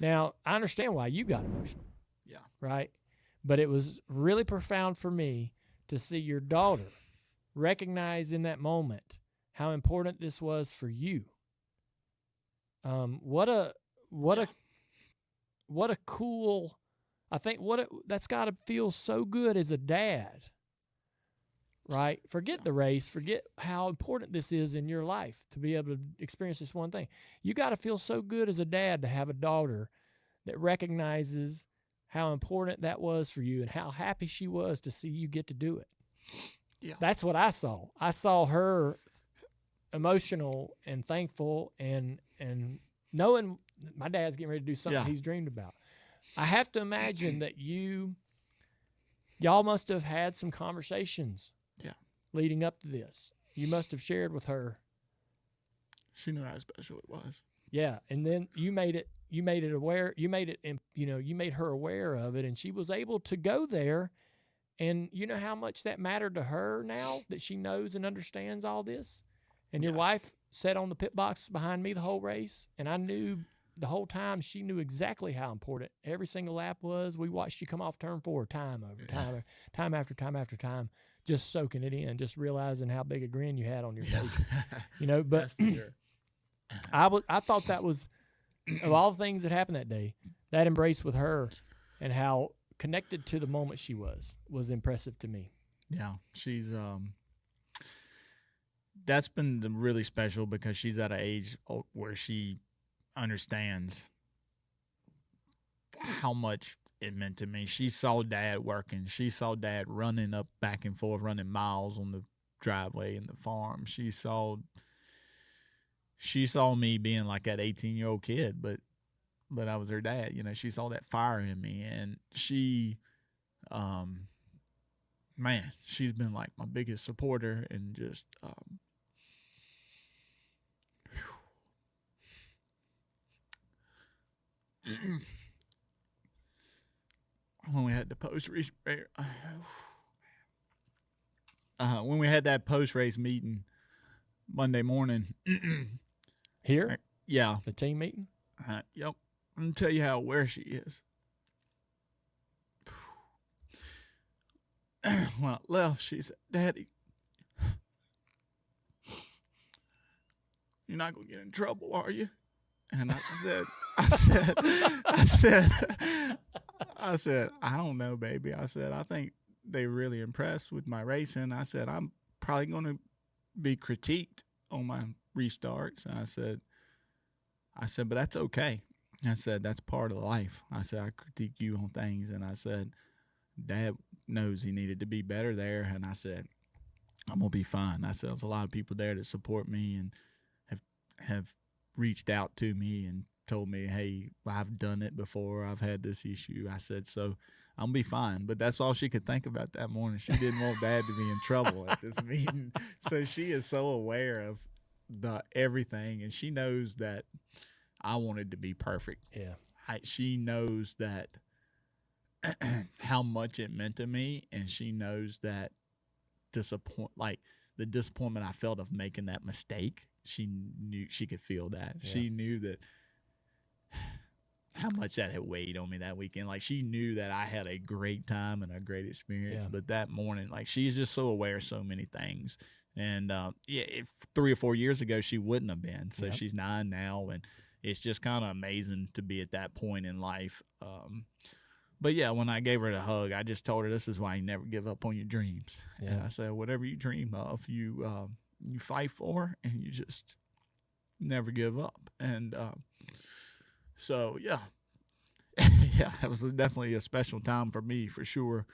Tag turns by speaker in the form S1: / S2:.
S1: Now, I understand why you got emotional,
S2: Yeah.
S1: right? But it was really profound for me to see your daughter recognize in that moment how important this was for you. What a what
S2: Yeah.
S1: a what a cool. I think that's got to feel so good as a dad, right? Forget
S2: Yeah.
S1: the race, forget how important this is in your life to be able to experience this one thing. You got to feel so good as a dad to have a daughter that recognizes how important that was for you and how happy she was to see you get to do it.
S2: Yeah.
S1: That's what I saw. I saw her emotional and thankful and knowing my dad's getting ready to do something
S2: Yeah.
S1: he's dreamed about. I have to imagine that y'all must have had some conversations
S2: Yeah.
S1: leading up to this. You must have shared with her.
S2: She knew how special it was.
S1: Yeah, and then you made it aware, you made her aware of it, and she was able to go there. And you know how much that mattered to her now that she knows and understands all this. And your
S2: Yeah.
S1: wife sat on the pit box behind me the whole race, and I knew the whole time she knew exactly how important every single lap was. We watched you come off turn 4 time over time, time after time after time, just soaking it in, just realizing how big a grin you had on your face. But
S2: That's for sure.
S1: I thought that was, of all the things that happened that day, that embrace with her and how connected to the moment she was impressive to me.
S2: Yeah, she's that's been really special because she's at an age where she understands how much it meant to me. She saw dad working. She saw dad running up back and forth, running miles on the driveway in the farm. She saw me being like that 18-year-old kid, but I was her dad. She saw that fire in me, and um man, she's been like my biggest supporter and just when we had the post race, when we had that post race meeting Monday morning.
S1: Here,
S2: Yeah,
S1: the team meeting.
S2: yep. I'm gonna tell you how aware she is. When I left, she said, "Daddy, you're not gonna get in trouble, are you?" And I said, I don't know, baby. I said, I think they really impressed with my racing. I said, I'm probably going to be critiqued on my restarts. And I said, but that's okay. I said, that's part of life. I said, I critique you on things. And I said, Dad knows he needed to be better there. And I said, I'm going to be fine. I said, there's a lot of people there that support me and have reached out to me and told me, hey, I've done it before. I've had this issue. I said, so I'm going to be fine. But that's all she could think about that morning. She didn't want Dad to be in trouble at this meeting. So she is so aware of the everything, and she knows that I wanted to be perfect.
S1: Yeah.
S2: She knows that how much it meant to me, and she knows that the disappointment I felt of making that mistake. She knew she could feel that. Yeah. She knew that how much that had weighed on me that weekend. Like, she knew that I had a great time and a great experience. Yeah. But that morning, like, she's just so aware of so many things. And if 3 or 4 years ago she wouldn't have been. So she's 9 now, and it's just kind of amazing to be at that point in life. But yeah, when I gave her the hug, I just told her this is why you never give up on your dreams. Yeah. And I said, whatever you dream of, you fight for, and you just never give up. And so yeah, yeah, that was definitely a special time for me, for sure.